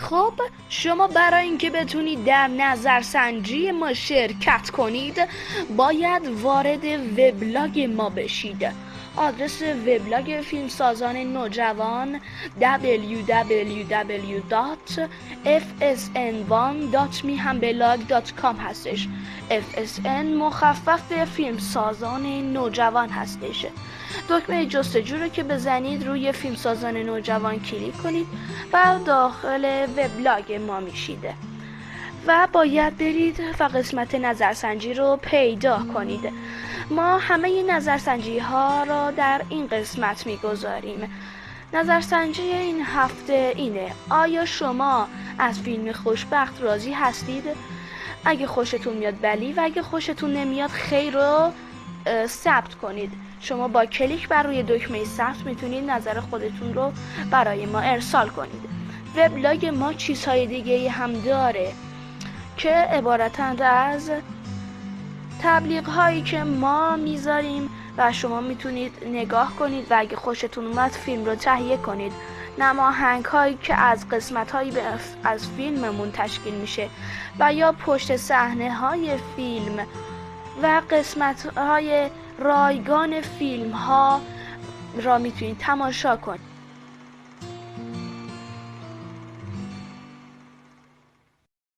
خب شما برای اینکه بتونید در نظرسنجی ما شرکت کنید باید وارد وبلاگ ما بشید. آدرس وبلاگ فیلمسازان نوجوان www.fsn1.mehamblog.com هستش. FSN مخفف فیلمسازان نوجوان هستش. دکمه جستجو رو که بزنید روی فیلمسازان نوجوان کلیک کنید و داخل وبلاگ ما میشید و باید برید و قسمت نظرسنجی رو پیدا کنید. ما همه نظرسنجی ها را در این قسمت میگذاریم. نظرسنجی این هفته اینه: آیا شما از فیلم خوشبخت راضی هستید؟ اگه خوشتون میاد بلی و اگه خوشتون نمیاد خیر رو ثبت کنید. شما با کلیک بر روی دکمه ثبت میتونید نظر خودتون رو برای ما ارسال کنید. وبلاگ ما چیزهای دیگه هم داره که عبارتند از تبلیغ هایی که ما میذاریم و شما میتونید نگاه کنید و اگه خوشتون اومد فیلم رو تهیه کنید. نماهنگ هایی که از قسمت هایی از فیلممون تشکیل میشه و یا پشت صحنه های فیلم و قسمت های رایگان فیلم ها را میتونید تماشا کنید.